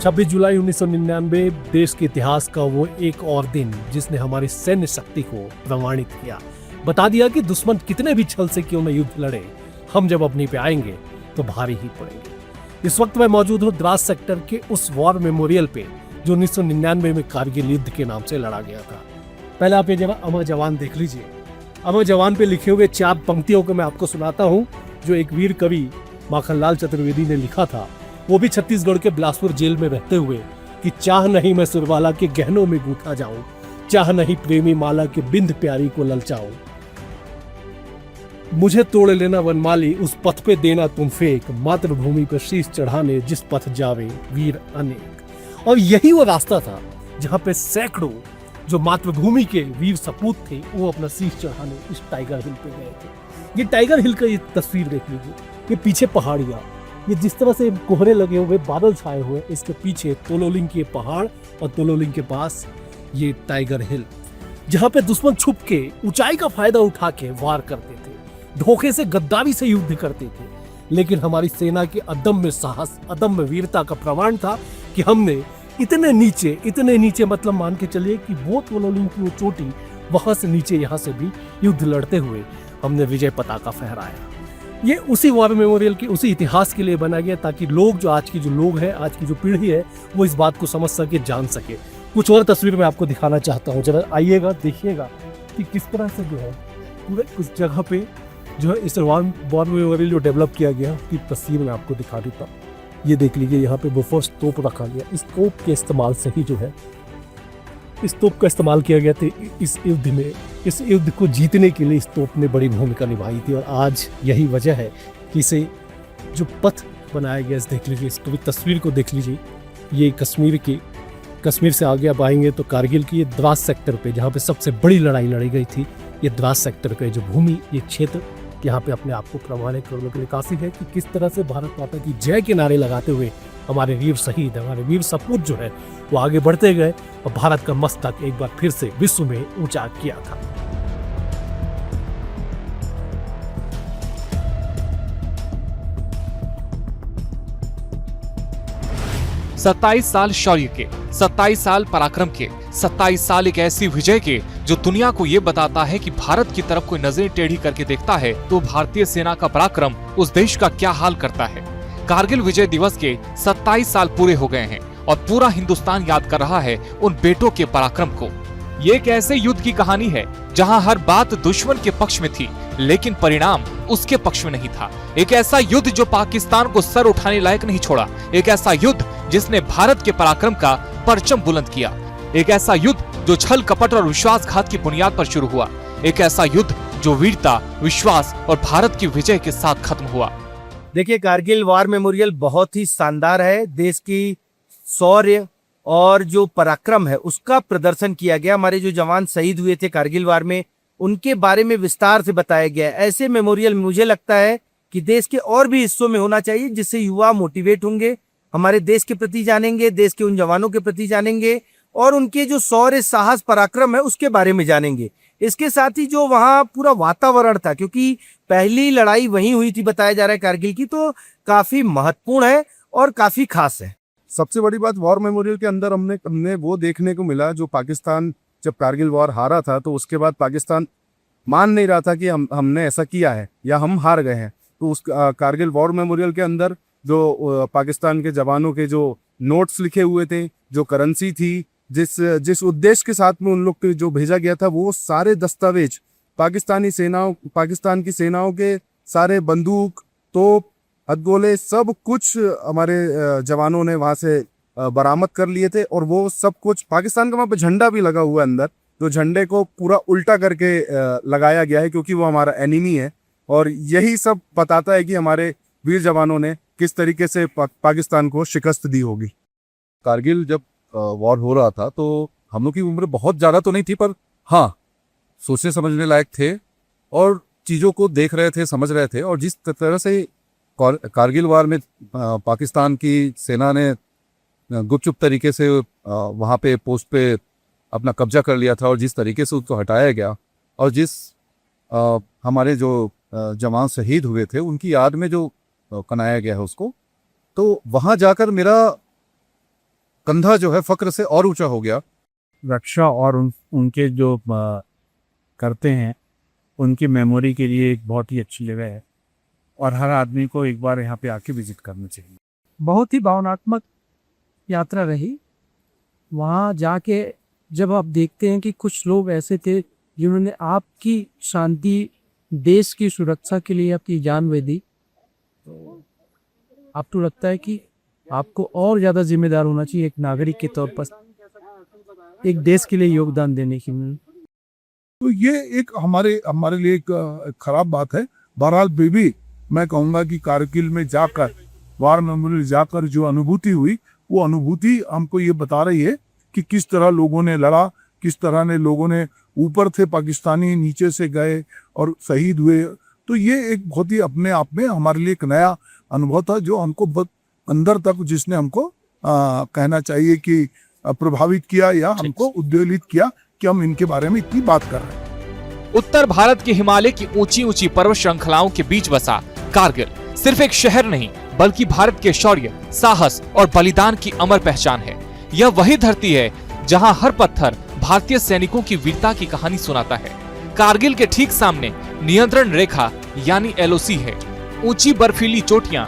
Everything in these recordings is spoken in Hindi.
26 जुलाई 1999 देश के इतिहास का वो एक और दिन जिसने हमारी सैन्य शक्ति को प्रमाणित किया, बता दिया कि दुश्मन कितने भी छल से क्यों न युद्ध लड़े, हम जब अपनी पे आएंगे तो भारी ही पड़ेंगे। इस वक्त मैं मौजूद हूँ द्रास सेक्टर के उस वॉर मेमोरियल पे जो 1999 में कारगिल युद्ध के नाम से लड़ा गया था। पहले आप ये जगह अमर जवान देख लीजिए। अमर जवान पे लिखे हुए 4 पंक्तियों को मैं आपको सुनाता हूँ जो एक वीर कवि माखनलाल चतुर्वेदी ने लिखा था, वो भी छत्तीसगढ़ के बिलासपुर जेल में रहते हुए, कि चाह नहीं मैं सुरवाला के गहनों में गूंथा जाऊं, चाह नहीं प्रेमी माला के बिंद प्यारी को ललचाऊं, मुझे तोड़ लेना वनमाली उस पथ पे देना तुम फेंक, मातृभूमि पर शीश चढ़ाने जिस पथ जावे वीर अनेक। और यही वो रास्ता था जहां पे सैकड़ों जो मातृभूमि के वीर सपूत थे वो अपना शीश चढ़ाने इस टाइगर हिल पे गए थे। ये टाइगर हिल का ये तस्वीर देख लीजिए, ये पीछे पहाड़ियां, ये जिस तरह से कोहरे लगे हुए, बादल छाए हुए, इसके पीछे तोलोलिंग के पहाड़ और तोलोलिंग के पास ये टाइगर हिल, जहां पे दुश्मन छुप के ऊंचाई का फायदा उठा के वार करते थे, धोखे से गद्दारी से युद्ध करते थे। लेकिन हमारी सेना के अदम्य साहस, अदम्य वीरता का प्रमाण था कि हमने इतने नीचे मतलब मान के चलिए कि वो तोलोलिंग की वो चोटी, वहां से नीचे यहाँ से भी युद्ध लड़ते हुए हमने विजय पताका फहराया। ये उसी वॉर मेमोरियल के उसी इतिहास के लिए बना गया ताकि लोग जो आज की जो लोग हैं, आज की जो पीढ़ी है, वो इस बात को समझ सके, जान सके। कुछ और तस्वीर मैं आपको दिखाना चाहता हूँ, जरा आइएगा, देखिएगा कि किस तरह से जो है पूरे उस जगह पे जो है इस वॉर मेमोरियल जो डेवलप किया गया उसकी तस्वीर मैं आपको दिखा देता हूँ। ये देख लीजिए, यहाँ पे बोफोर्स तोप रखा गया। इस तोप के इस्तेमाल से ही जो है इस तोप का इस्तेमाल किया गया था इस युद्ध में। इस युद्ध को जीतने के लिए इस तोप ने बड़ी भूमिका निभाई थी और आज यही वजह है कि इसे जो पथ बनाया गया, इस देख लीजिए, इस तस्वीर को देख लीजिए। ये कश्मीर से आगे आप आएंगे तो कारगिल की ये द्रास सेक्टर पे जहाँ पे सबसे बड़ी लड़ाई लड़ी गई थी, ये द्रास सेक्टर पे जो भूमि, ये क्षेत्र यहाँ पे अपने आप को प्रमाणित करने के लिए काफ़ी है कि किस तरह से भारत माता की जय के नारे लगाते हुए हमारे वीर शहीद, हमारे वीर सपूत जो है वो आगे बढ़ते गए और भारत का मस्तक एक बार फिर से विश्व में ऊंचा किया था। सत्ताईस साल शौर्य के, 27 साल पराक्रम के, 27 साल एक ऐसी विजय के जो दुनिया को ये बताता है कि भारत की तरफ कोई नजरें टेढ़ी करके देखता है तो भारतीय सेना का पराक्रम उस देश का क्या हाल करता है। कारगिल विजय दिवस के 27 साल पूरे हो गए हैं और पूरा हिंदुस्तान याद कर रहा है उन बेटों के पराक्रम को। ये एक ऐसे युद्ध की कहानी है जहां हर बात दुश्मन के पक्ष में थी लेकिन परिणाम उसके पक्ष में नहीं था। एक ऐसा युद्ध जो पाकिस्तान को सर उठाने लायक नहीं छोड़ा। एक ऐसा युद्ध जिसने भारत के पराक्रम का परचम बुलंद किया। एक ऐसा युद्ध जो छल कपट और विश्वासघात की बुनियाद पर शुरू हुआ। एक ऐसा युद्ध जो वीरता, विश्वास और भारत की विजय के साथ खत्म हुआ। देखिए, कारगिल वॉर मेमोरियल बहुत ही शानदार है। देश की शौर्य और जो पराक्रम है उसका प्रदर्शन किया गया। हमारे जो जवान शहीद हुए थे कारगिल वार में, उनके बारे में विस्तार से बताया गया। ऐसे मेमोरियल मुझे लगता है कि देश के और भी हिस्सों में होना चाहिए, जिससे युवा मोटिवेट होंगे, हमारे देश के प्रति जानेंगे, देश के उन जवानों के प्रति जानेंगे और उनके जो शौर्य, साहस, पराक्रम है उसके बारे में जानेंगे। इसके साथ ही जो वहाँ पूरा वातावरण था, क्योंकि पहली लड़ाई वहीं हुई थी बताया जा रहा है कारगिल की, तो काफी महत्वपूर्ण है और काफी खास है। सबसे बड़ी बात वॉर मेमोरियल के अंदर हमने वो देखने को मिला, जो पाकिस्तान जब कारगिल वॉर हारा था तो उसके बाद पाकिस्तान मान नहीं रहा था कि हमने ऐसा किया है या हम हार गए हैं। तो उस कारगिल वॉर मेमोरियल के अंदर जो पाकिस्तान के जवानों के जो नोट्स लिखे हुए थे, जो करेंसी थी, जिस उद्देश्य के साथ में उन लोग को जो भेजा गया था, वो सारे दस्तावेज पाकिस्तान की सेनाओं के सारे बंदूक, तोप, हथगोले, सब कुछ हमारे जवानों ने वहां से बरामद कर लिए थे। और वो सब कुछ पाकिस्तान का वहां पे झंडा भी लगा हुआ है अंदर, तो झंडे को पूरा उल्टा करके लगाया गया है क्योंकि वो हमारा एनिमी है। और यही सब बताता है कि हमारे वीर जवानों ने किस तरीके से पाकिस्तान को शिकस्त दी होगी। कारगिल जब वॉर हो रहा था तो हम लोग की उम्र बहुत ज़्यादा तो नहीं थी, पर हाँ सोचने समझने लायक थे और चीज़ों को देख रहे थे, समझ रहे थे। और जिस तरह से कारगिल वार में पाकिस्तान की सेना ने गुपचुप तरीके से वहाँ पे पोस्ट पे अपना कब्जा कर लिया था और जिस तरीके से उसको हटाया गया और जिस हमारे जो जवान शहीद हुए थे उनकी याद में जो कनाया गया है उसको, तो वहाँ जाकर मेरा कंधा जो है फक्र से और ऊंचा हो गया। रक्षा और उनके जो करते हैं उनकी मेमोरी के लिए एक बहुत ही अच्छी जगह है और हर आदमी को एक बार यहाँ पे आके विजिट करना चाहिए। बहुत ही भावनात्मक यात्रा रही। वहाँ जाके जब आप देखते हैं कि कुछ लोग ऐसे थे जिन्होंने आपकी शांति, देश की सुरक्षा के लिए अपनी जान दे दी, तो आपको लगता है कि आपको और ज़्यादा जिम्मेदार होना चाहिए एक नागरिक के तौर पर, एक देश के लिए योगदान देने की। तो ये एक हमारे लिए एक खराब बात है। बहरहाल भी मैं कहूँगा कि कारगिल में जाकर, वार मेमोरियल जाकर जो अनुभूति हुई, वो अनुभूति हमको ये बता रही है कि किस तरह लोगों ने लड़ा, किस तरह ने लोगों ने, ऊपर थे पाकिस्तानी, नीचे से गए और शहीद हुए। तो ये एक बहुत ही अपने आप में हमारे लिए एक नया अनुभव था जो हमको बहुत अंदर तक, जिसने हमको कहना चाहिए कि प्रभावित किया या हमको उद्वेलित किया कि हम इनके बारे में इतनी बात कर रहे हैं। उत्तर भारत के हिमालय की ऊंची ऊंची पर्वत श्रृंखलाओं के बीच बसा कारगिल सिर्फ एक शहर नहीं बल्कि भारत के शौर्य, साहस और बलिदान की अमर पहचान है। यह वही धरती है जहां हर पत्थर भारतीय सैनिकों की वीरता की कहानी सुनाता है। कारगिल के ठीक सामने नियंत्रण रेखा यानी LOC है। ऊंची बर्फीली चोटियां,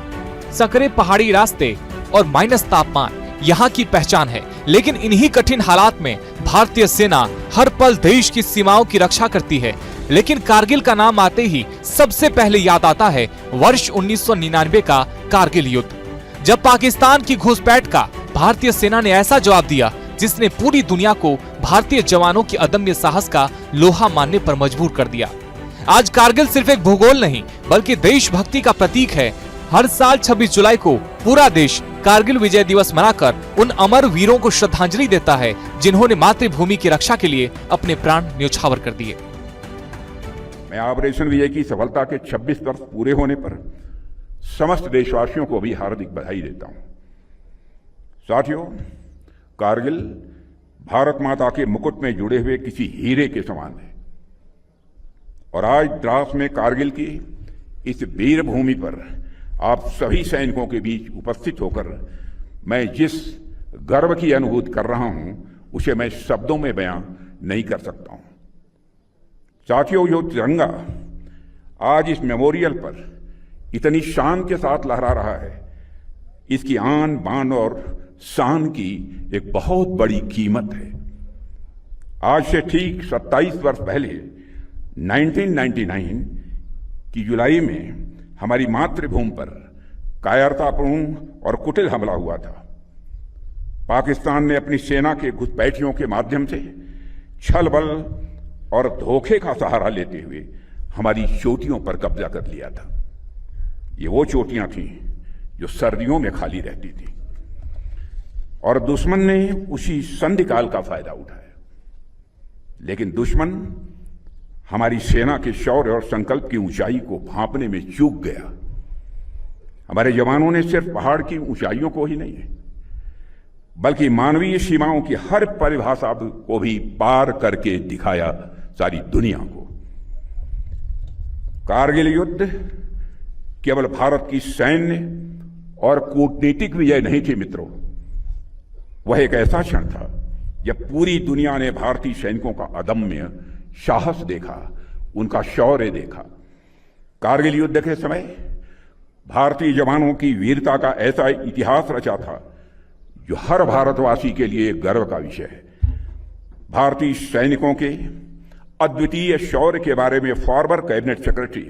सकरे पहाड़ी रास्ते और माइनस तापमान यहाँ की पहचान है। लेकिन इन्हीं कठिन हालात में भारतीय सेना हर पल देश की सीमाओं की रक्षा करती है। लेकिन कारगिल का नाम आते ही सबसे पहले याद आता है वर्ष 1999 का कारगिल युद्ध, जब पाकिस्तान की घुसपैठ का भारतीय सेना ने ऐसा जवाब दिया जिसने पूरी दुनिया को भारतीय जवानों की अदम्य साहस का लोहा मानने पर मजबूर कर दिया। आज कारगिल सिर्फ एक भूगोल नहीं बल्कि देशभक्ति का प्रतीक है। हर साल 26 जुलाई को पूरा देश कारगिल विजय दिवस मनाकर उन अमर वीरों को श्रद्धांजलि देता है जिन्होंने मातृभूमि की रक्षा के लिए अपने प्राण न्यौछावर कर दिए। मैं ऑपरेशन विजय की सफलता के 26 वर्ष पूरे होने पर समस्त देशवासियों को भी हार्दिक बधाई देता हूं। साथियों, कारगिल भारत माता के मुकुट में जुड़े हुए किसी हीरे के समान है और आज द्रास में कारगिल की इस वीर भूमि पर आप सभी सैनिकों के बीच उपस्थित होकर मैं जिस गर्व की अनुभूति कर रहा हूं उसे मैं शब्दों में बयां नहीं कर सकता हूं। साथियों, जो तिरंगा आज इस मेमोरियल पर इतनी शान के साथ लहरा रहा है, इसकी आन बान और शान की एक बहुत बड़ी कीमत है। आज से ठीक 27 वर्ष पहले 1999 की जुलाई में हमारी मातृभूमि पर कायरतापूर्ण और कुटिल हमला हुआ था। पाकिस्तान ने अपनी सेना के घुसपैठियों के माध्यम से छल बल और धोखे का सहारा लेते हुए हमारी चोटियों पर कब्जा कर लिया था। ये वो चोटियां थीं जो सर्दियों में खाली रहती थी और दुश्मन ने उसी संधिकाल का फायदा उठाया। लेकिन दुश्मन हमारी सेना के शौर्य और संकल्प की ऊंचाई को भांपने में चूक गया। हमारे जवानों ने सिर्फ पहाड़ की ऊंचाइयों को ही नहीं बल्कि मानवीय सीमाओं की हर परिभाषा को भी पार करके दिखाया सारी दुनिया को। कारगिल युद्ध केवल भारत की सैन्य और कूटनीतिक विजय नहीं थी मित्रों, वह एक ऐसा क्षण था जब पूरी दुनिया ने भारतीय सैनिकों का अदम्य साहस देखा, उनका शौर्य देखा। कारगिल युद्ध के समय भारतीय जवानों की वीरता का ऐसा इतिहास रचा था जो हर भारतवासी के लिए गर्व का विषय है। भारतीय सैनिकों के अद्वितीय शौर्य के बारे में फॉर्मर कैबिनेट सेक्रेटरी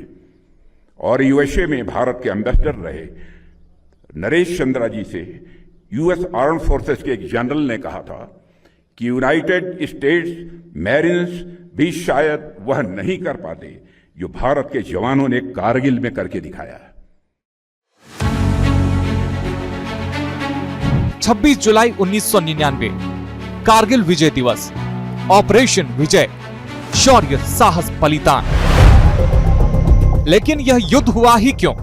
और यूएसए में भारत के एम्बेसडर रहे नरेश चंद्रा जी से यूएस आर्म्ड फोर्सेस के एक जनरल ने कहा था कि यूनाइटेड स्टेट्स मैरिन्स भी शायद वह नहीं कर पाते जो भारत के जवानों ने कारगिल में करके दिखाया है। 26 जुलाई 1999 कारगिल विजय दिवस, ऑपरेशन विजय, शौर्य, साहस, बलिदान। लेकिन यह युद्ध हुआ ही क्यों?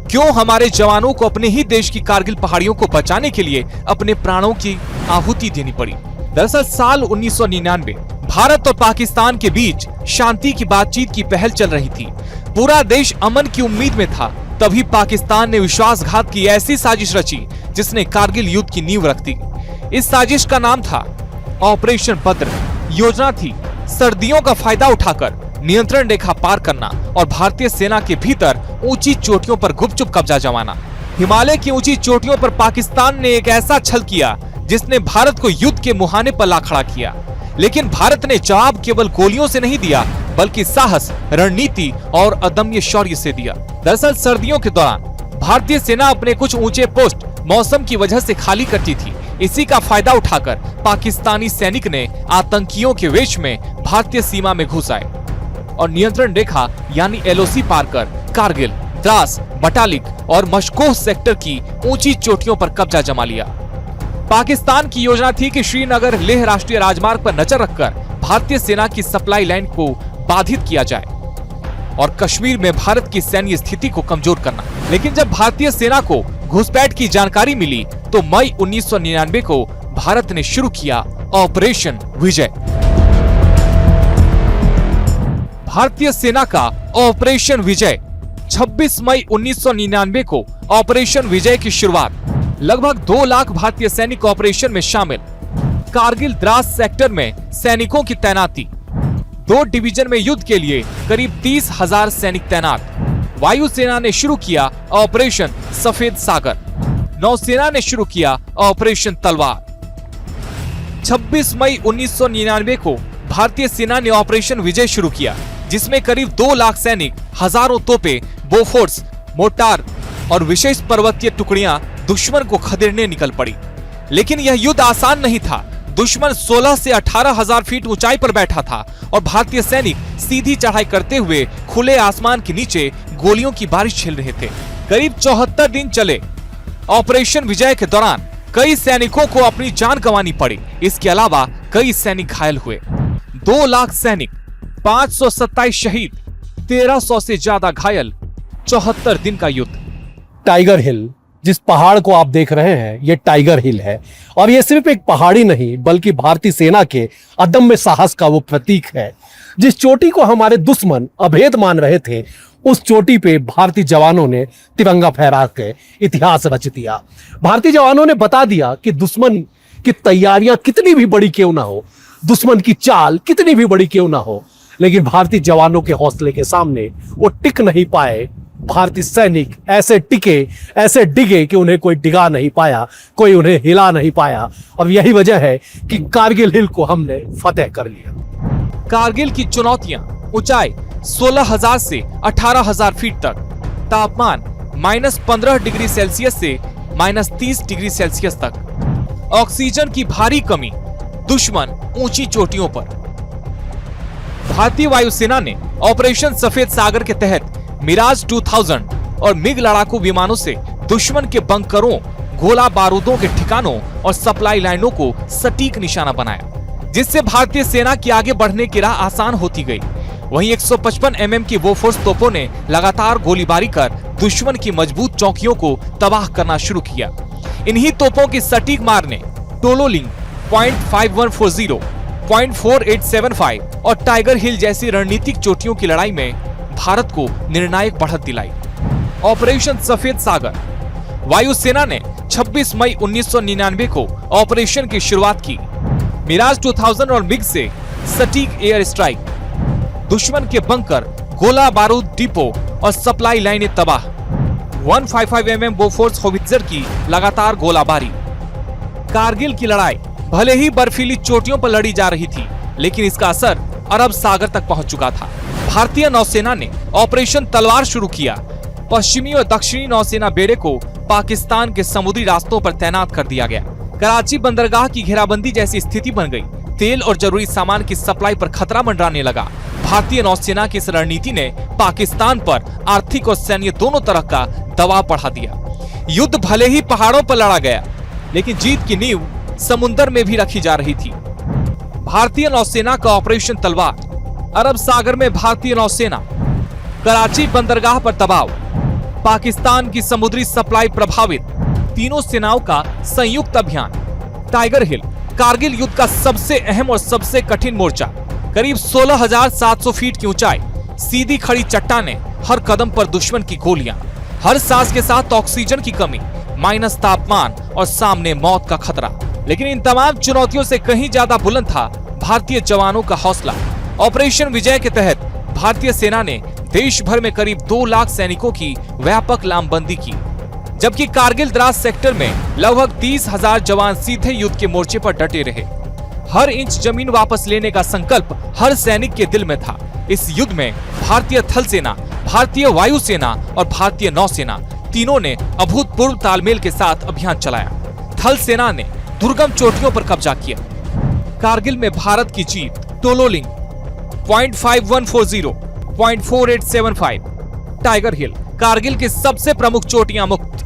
क्यों हमारे जवानों को अपने ही देश की कारगिल पहाड़ियों को बचाने के लिए अपने प्राणों की आहुति देनी पड़ी? दरअसल साल 1999 भारत और पाकिस्तान के बीच शांति की बातचीत की पहल चल रही थी। पूरा देश अमन की उम्मीद में था। तभी पाकिस्तान ने विश्वासघात की ऐसी साजिश रची जिसने कारगिल युद्ध की नींव रख दी। इस साजिश का नाम था ऑपरेशन बद्र। योजना थी सर्दियों का फायदा उठाकर नियंत्रण रेखा पार करना और भारतीय सेना के भीतर ऊंची चोटियों पर गुपचुप कब्जा जमाना। हिमालय की ऊंची चोटियों पर पाकिस्तान ने एक ऐसा छल किया जिसने भारत को युद्ध के मुहाने पर ला खड़ा किया। लेकिन भारत ने जवाब केवल गोलियों से नहीं दिया, बल्कि साहस, रणनीति और अदम्य शौर्य से दिया। दरअसल सर्दियों के दौरान भारतीय सेना अपने कुछ ऊंचे पोस्ट मौसम की वजह से खाली करती थी। इसी का फायदा उठाकर पाकिस्तानी सैनिक ने आतंकियों के वेश में भारतीय सीमा में घुस आए और नियंत्रण रेखा यानी एलओसी पार कर कारगिल, द्रास, बटालिक और मशकोह सेक्टर की ऊंची चोटियों पर कब्जा जमा लिया। पाकिस्तान की योजना थी कि श्रीनगर लेह राष्ट्रीय राजमार्ग पर नजर रखकर भारतीय सेना की सप्लाई लाइन को बाधित किया जाए और कश्मीर में भारत की सैन्य स्थिति को कमजोर करना। लेकिन जब भारतीय सेना को घुसपैठ की जानकारी मिली तो मई 1999 को भारत ने शुरू किया ऑपरेशन विजय। भारतीय सेना का ऑपरेशन विजय 26 मई 1999 को ऑपरेशन विजय की शुरुआत। लगभग 2 लाख भारतीय सैनिक ऑपरेशन में शामिल। कारगिल द्रास सेक्टर में सैनिकों की तैनाती। 2 डिवीजन में युद्ध के लिए करीब 30,000 सैनिक तैनात। वायुसेना ने शुरू किया ऑपरेशन सफेद सागर। नौसेना ने शुरू किया ऑपरेशन तलवार। 26 मई 1999 को भारतीय सेना ने ऑपरेशन विजय शुरू किया, जिसमें करीब 2 लाख सैनिक, हजारों तोपे, बोफोर्स, मोर्टार और विशेष पर्वतीय टुकड़ियां दुश्मन को खदेड़ने निकल पड़ी। लेकिन यह युद्ध आसान नहीं था। दुश्मन 16 से 18,000 फीट ऊंचाई पर बैठा था और भारतीय सैनिक सीधी चढ़ाई करते हुए खुले आसमान के नीचे गोलियों की बारिश झेल रहे थे। करीब 74 दिन चले ऑपरेशन विजय के दौरान कई सैनिकों को अपनी जान गंवानी पड़ी। इसके अलावा कई सैनिक घायल हुए। 2 लाख सैनिक, 527 शहीद, 1300 से ज्यादा घायल, 74 दिन का युद्ध। टाइगर हिल, जिस पहाड़ को आप देख रहे हैं, ये टाइगर हिल है और ये सिर्फ एक पहाड़ी नहीं बल्कि भारतीय सेना के अदम्य साहस का वो प्रतीक है। जिस चोटी को हमारे दुश्मन अभेद मान रहे थे, उस चोटी पे भारतीय जवानों ने तिरंगा फहरा के इतिहास रच दिया। भारतीय जवानों ने बता दिया कि दुश्मन की तैयारियां कितनी भी बड़ी क्यों ना हो, दुश्मन की चाल कितनी भी बड़ी क्यों ना हो, लेकिन भारतीय जवानों के हौसले के सामने वो टिक नहीं पाए। भारतीय सैनिक ऐसे टिके, ऐसे डिगे कि उन्हें कोई डिगा नहीं पाया, कोई उन्हें हिला नहीं पाया। और यही वजह है कि कारगिल हिल को हमने फतेह कर लिया। कारगिल की चुनौतियां, ऊंचाई 16,000 से 18,000 फीट तक, तापमान -15 डिग्री सेल्सियस से -30 डिग्री सेल्सियस तक, ऑक्सीजन की भारी कमी, दुश्मन ऊंची चोटियों पर। भारतीय वायुसेना ने ऑपरेशन सफेद सागर के तहत मिराज 2000 और मिग लड़ाकू विमानों से दुश्मन के बंकरों, गोला बारूदों के ठिकानों और सप्लाई लाइनों को सटीक निशाना बनाया, जिससे भारतीय सेना की आगे बढ़ने की राह आसान होती गई। वहीं 155 mm की बोफोर्स तोपों ने लगातार गोलीबारी कर दुश्मन की मजबूत चौकियों को तबाह करना शुरू किया। इन्हीं तोपों की सटीक मार ने टोलोलिंग, .5140, .4875 और टाइगर हिल जैसी रणनीतिक चोटियों की लड़ाई में भारत को निर्णायक बढ़त दिलाई। ऑपरेशन सफेद सागर। वायुसेना ने 26 मई 1999 को ऑपरेशन की शुरुआत की। मिराज 2000 और मिग से सटीक एयर स्ट्राइक, दुश्मन के बंकर, गोला बारूद डिपो और सप्लाई लाइनें तबाह। 155 mm बोफोर्स होवित्जर की लगातार गोलाबारी। कारगिल की लड़ाई भले ही बर्फीली चोटियों पर लड़ी जा रही थी, लेकिन इसका असर अरब सागर तक पहुंच चुका था। भारतीय नौसेना ने ऑपरेशन तलवार शुरू किया। पश्चिमी और दक्षिणी नौसेना बेड़े को पाकिस्तान के समुद्री रास्तों पर तैनात कर दिया गया। कराची बंदरगाह की घेराबंदी जैसी स्थिति बन गई। तेल और जरूरी सामान की सप्लाई पर खतरा मंडराने लगा। भारतीय नौसेना की इस रणनीति ने पाकिस्तान पर आर्थिक और सैन्य दोनों तरह का दबाव बढ़ा दिया। युद्ध भले ही पहाड़ों पर लड़ा गया, लेकिन जीत की नींव समुद्र में भी रखी जा रही थी। भारतीय नौसेना का ऑपरेशन तलवार। अरब सागर में भारतीय नौसेना, कराची बंदरगाह पर दबाव, पाकिस्तान की समुद्री सप्लाई प्रभावित, तीनों सेनाओं का संयुक्त अभियान। टाइगर हिल, कारगिल युद्ध का सबसे अहम और सबसे कठिन मोर्चा। करीब 16,700 फीट की ऊंचाई, सीधी खड़ी चट्टानें, हर कदम पर दुश्मन की गोलियां, हर सांस के साथ ऑक्सीजन की कमी, माइनस तापमान और सामने मौत का खतरा। लेकिन इन तमाम चुनौतियों से कहीं ज्यादा बुलंद था भारतीय जवानों का हौसला। ऑपरेशन विजय के तहत भारतीय सेना ने देश भर में करीब 2 लाख सैनिकों की व्यापक लामबंदी की, जबकि कारगिल द्रास सेक्टर में लगभग 30,000 जवान सीधे युद्ध के मोर्चे पर डटे रहे। हर इंच जमीन वापस लेने का संकल्प हर सैनिक के दिल में था। इस युद्ध में भारतीय थल सेना, भारतीय वायुसेना और भारतीय नौसेना तीनों ने अभूतपूर्व तालमेल के साथ अभियान चलाया। थल सेना ने दुर्गम चोटियों पर कब्जा किया। कारगिल में भारत की जीत टोलोलिंग, 0.5140, 0.4875, टाइगर हिल, कारगिल की सबसे प्रमुख चोटियां मुक्त।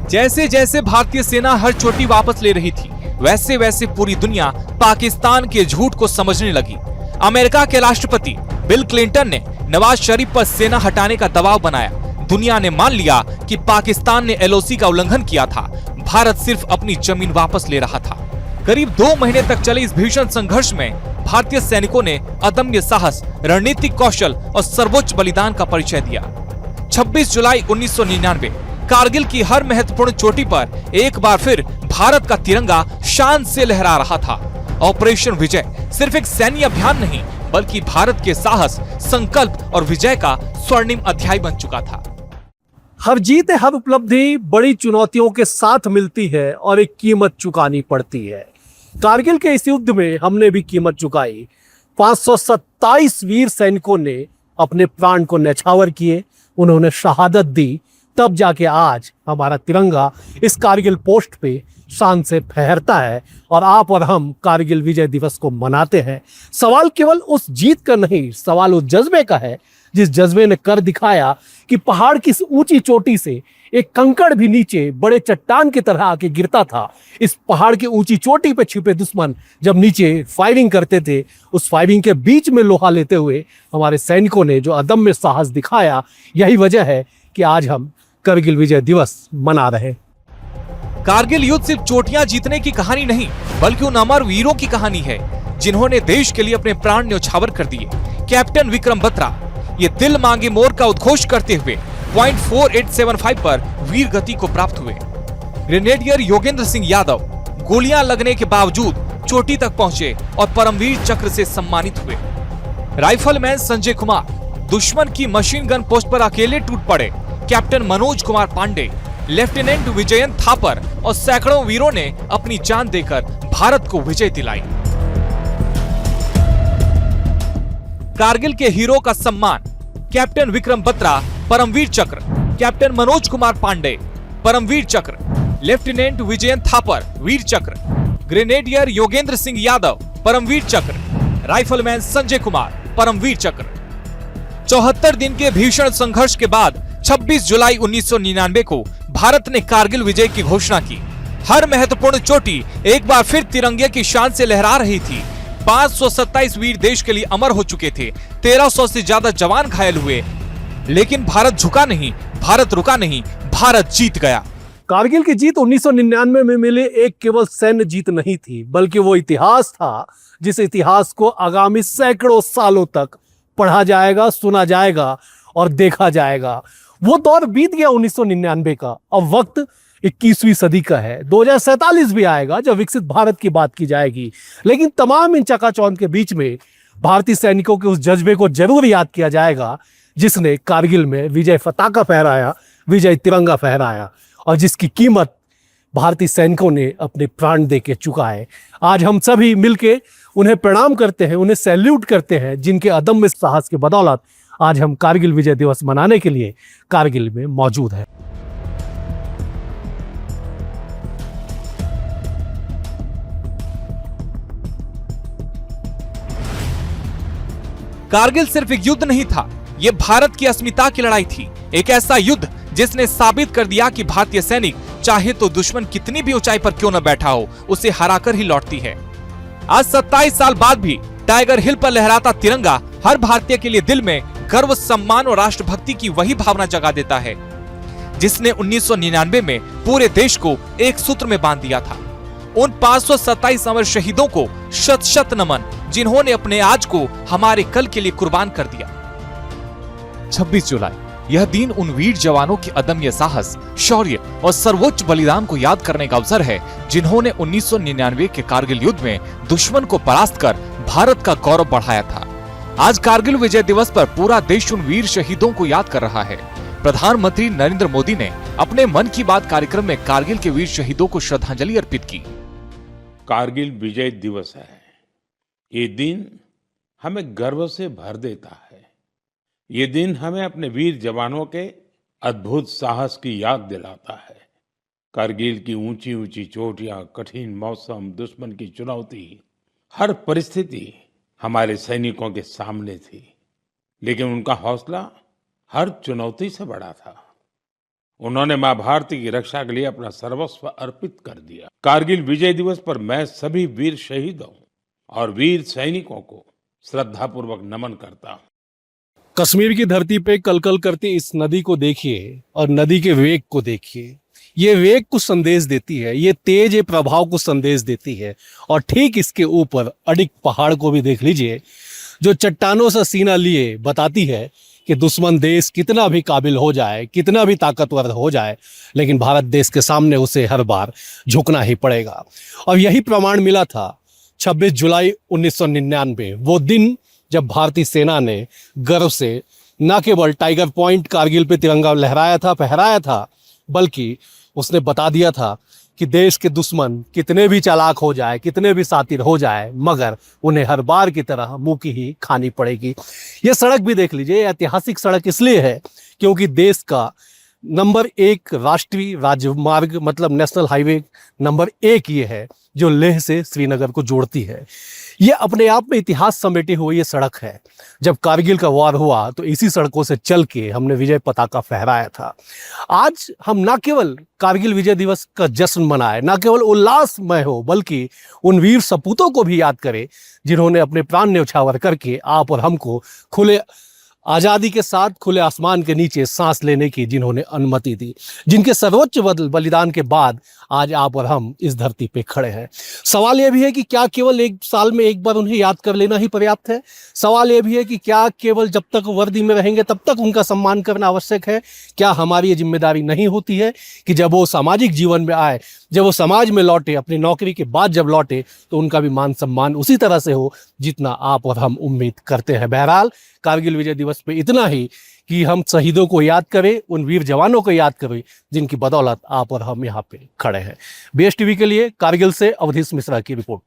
जैसे जैसे भारतीय सेना हर चोटी वापस ले रही थी, वैसे वैसे पूरी दुनिया पाकिस्तान के झूठ को समझने लगी। अमेरिका के राष्ट्रपति बिल क्लिंटन ने नवाज शरीफ पर सेना हटाने का दबाव बनाया। दुनिया ने मान लिया कि पाकिस्तान ने एलओसी का उल्लंघन किया था, भारत सिर्फ अपनी जमीन वापस ले रहा था। करीब 2 महीने तक चले इस भीषण संघर्ष में भारतीय सैनिकों ने अदम्य साहस, रणनीतिक कौशल और सर्वोच्च बलिदान का परिचय दिया। 26 जुलाई 1999 कारगिल की हर महत्वपूर्ण चोटी पर एक बार फिर भारत का तिरंगा शान से लहरा रहा था। ऑपरेशन विजय सिर्फ एक सैन्य अभियान नहीं, बल्कि भारत के साहस, संकल्प और विजय का स्वर्णिम अध्याय बन चुका था। हर जीत, हर उपलब्धि बड़ी चुनौतियों के साथ मिलती है और एक कीमत चुकानी पड़ती है। कारगिल के इस युद्ध में हमने भी कीमत चुकाई। 527 वीर सैनिकों ने अपने प्राण को न्यौछावर किए, उन्होंने शहादत दी, तब जाके आज हमारा तिरंगा इस कारगिल पोस्ट पे शान से फहरता है और आप और हम कारगिल विजय दिवस को मनाते हैं। सवाल केवल उस जीत का नहीं, सवाल उस जज्बे का है जिस जज्बे ने कर दिखाया कि पहाड़ की ऊंची चोटी से एक कंकड़ भी नीचे बड़े चट्टान की तरह आके गिरता था। इस पहाड़ की ऊंची चोटी पे छिपे दुश्मन जब नीचे फायरिंग करते थे, उस फायरिंग के बीच में लोहा लेते हुए हमारे सैनिकों ने जो अदम्य साहस दिखाया, यही वजह है कि आज हम कारगिल विजय दिवस मना रहे। कारगिल युद्ध सिर्फ चोटियां जीतने की कहानी नहीं, बल्कि उन अमर वीरों की कहानी है जिन्होंने देश के लिए अपने प्राण न्यौछावर कर दिए। कैप्टन विक्रम बत्रा ये दिल मांगे मोर का उद्घोष करते हुए 0.4875 पर वीर गति को प्राप्त हुए। ग्रेनेडियर योगेंद्र सिंह यादव गोलियां लगने के बावजूद चोटी तक पहुंचे और परमवीर चक्र से सम्मानित हुए। राइफलमैन संजय कुमार दुश्मन की मशीन गन पोस्ट पर अकेले टूट पड़े। कैप्टन मनोज कुमार पांडे, लेफ्टिनेंट विजयन थापर और सैकड़ों वीरों ने अपनी जान देकर भारत को विजय दिलाई। कारगिल के हीरो का सम्मान कैप्टन विक्रम बत्रा परमवीर चक्र, कैप्टन मनोज कुमार पांडे परमवीर चक्र, लेफ्टिनेंट विजयन थापर वीर चक्र, ग्रेनेडियर योगेंद्र सिंह यादव परमवीर चक्र, राइफलमैन संजय कुमार परमवीर चक्र। 74 दिन के भीषण संघर्ष के बाद 26 जुलाई 1999 को भारत ने कारगिल विजय की घोषणा की। हर महत्वपूर्ण चोटी एक बार फिर तिरंगे की शान से लहरा रही थी। 527 वीर देश के लिए अमर हो चुके थे। 1300 से ज्यादा जवान घायल हुए, लेकिन भारत झुका नहीं, भारत रुका नहीं, भारत जीत गया। कारगिल की जीत 1999 में मिले एक केवल सैन्य जीत नहीं थी, बल्कि वो इतिहास था जिस इतिहास को आगामी सैकड़ों सालों तक पढ़ा जाएगा, सुना जाएगा और देखा जाएगा। वो दौर बीत गया 1999 का, अब वक्त 21वीं सदी का है। 2047 भी आएगा जब विकसित भारत की बात की जाएगी, लेकिन तमाम इन चकाचौंध के बीच में भारतीय सैनिकों के उस जज्बे को जरूर याद किया जाएगा जिसने कारगिल में विजय पताका फहराया, विजय तिरंगा फहराया और जिसकी कीमत भारतीय सैनिकों ने अपने प्राण दे के चुकाए। आज हम सभी मिलके उन्हें प्रणाम करते हैं, उन्हें सैल्यूट करते हैं, जिनके अदम्य साहस की बदौलत आज हम कारगिल विजय दिवस मनाने के लिए कारगिल में मौजूद हैं। कारगिल सिर्फ एक युद्ध नहीं था, ये भारत की अस्मिता की लड़ाई थी। एक ऐसा युद्ध जिसने साबित कर दिया कि भारतीय सैनिक चाहे तो दुश्मन कितनी भी ऊंचाई पर क्यों न बैठा हो, उसे हराकर ही लौटती है। आज 27 साल बाद भी टाइगर हिल पर लहराता तिरंगा हर भारतीय के लिए दिल में गर्व, सम्मान और राष्ट्रभक्ति की वही भावना जगा देता है जिसने 1999 में पूरे देश को एक सूत्र में बांध दिया था। उन 527 अमर शहीदों को शत शत नमन, जिन्होंने अपने आज को हमारे कल के लिए कुर्बान कर दिया। 26 जुलाई यह दिन उन वीर जवानों के अदम्य साहस, शौर्य और सर्वोच्च बलिदान को याद करने का अवसर है, जिन्होंने 1999 के कारगिल युद्ध में दुश्मन को परास्त कर भारत का गौरव बढ़ाया था। आज कारगिल विजय दिवस पर पूरा देश उन वीर शहीदों को याद कर रहा है। प्रधानमंत्री नरेंद्र मोदी ने अपने मन की बात कार्यक्रम में कारगिल के वीर शहीदों को श्रद्धांजलि अर्पित की। कारगिल विजय दिवस है। ये दिन हमें गर्व से भर देता है। ये दिन हमें अपने वीर जवानों के अद्भुत साहस की याद दिलाता है। कारगिल की ऊंची ऊंची चोटियां, कठिन मौसम, दुश्मन की चुनौती, हर परिस्थिति हमारे सैनिकों के सामने थी, लेकिन उनका हौसला हर चुनौती से बड़ा था। उन्होंने मां भारती की रक्षा के लिए अपना सर्वस्व अर्पित कर दिया। कारगिल विजय दिवस पर मैं सभी वीर शहीदों और वीर सैनिकों को श्रद्धापूर्वक नमन करता हूं। कश्मीर की धरती पे कलकल करती इस नदी को देखिए और नदी के वेग को देखिए। ये वेग को संदेश देती है, ये तेज ये प्रभाव को संदेश देती है। और ठीक इसके ऊपर अडिग पहाड़ को भी देख लीजिए, जो चट्टानों से सीना लिए बताती है कि दुश्मन देश कितना भी काबिल हो जाए, कितना भी ताकतवर हो जाए, लेकिन भारत देश के सामने उसे हर बार झुकना ही पड़ेगा। और यही प्रमाण मिला था 26 जुलाई 1999, वो दिन जब भारतीय सेना ने गर्व से न केवल टाइगर पॉइंट कारगिल पे तिरंगा लहराया था, फहराया था, बल्कि उसने बता दिया था कि देश के दुश्मन कितने भी चालाक हो जाए, कितने भी शातिर हो जाए, मगर उन्हें हर बार की तरह मुंह की ही खानी पड़ेगी। ये सड़क भी देख लीजिए, ऐतिहासिक सड़क इसलिए है क्योंकि देश का नंबर 1 राष्ट्रीय राजमार्ग मतलब नेशनल हाईवे नंबर 1 ये है जो लेह से श्रीनगर को जोड़ती है। ये अपने आप में इतिहास समेटे हुए ये सड़क है। जब कारगिल का वार हुआ तो इसी सड़कों से चल के हमने विजय पताका फहराया था। आज हम न केवल कारगिल विजय दिवस का जश्न मनाए, न केवल उल्लासमय हो, बल्कि उन वीर सपूतों को भी याद करें जिन्होंने अपने प्राण न्यौछावर करके आप और हमको खुले आज़ादी के साथ खुले आसमान के नीचे सांस लेने की जिन्होंने अनुमति दी, जिनके सर्वोच्च बलिदान के बाद आज आप और हम इस धरती पे खड़े हैं। सवाल यह भी है कि क्या केवल एक साल में एक बार उन्हें याद कर लेना ही पर्याप्त है? सवाल यह भी है कि क्या केवल जब तक वर्दी में रहेंगे तब तक उनका सम्मान करना आवश्यक है? क्या हमारी ये जिम्मेदारी नहीं होती है कि जब वो सामाजिक जीवन में आए, जब वो समाज में लौटे, अपनी नौकरी के बाद जब लौटे, तो उनका भी मान सम्मान उसी तरह से हो जितना आप और हम उम्मीद करते हैं। बहरहाल कारगिल विजय दिवस पे इतना ही कि हम शहीदों को याद करें, उन वीर जवानों को याद करें जिनकी बदौलत आप और हम यहाँ पे खड़े हैं। BS टीवी के लिए कारगिल से अवधेश मिश्रा की रिपोर्ट।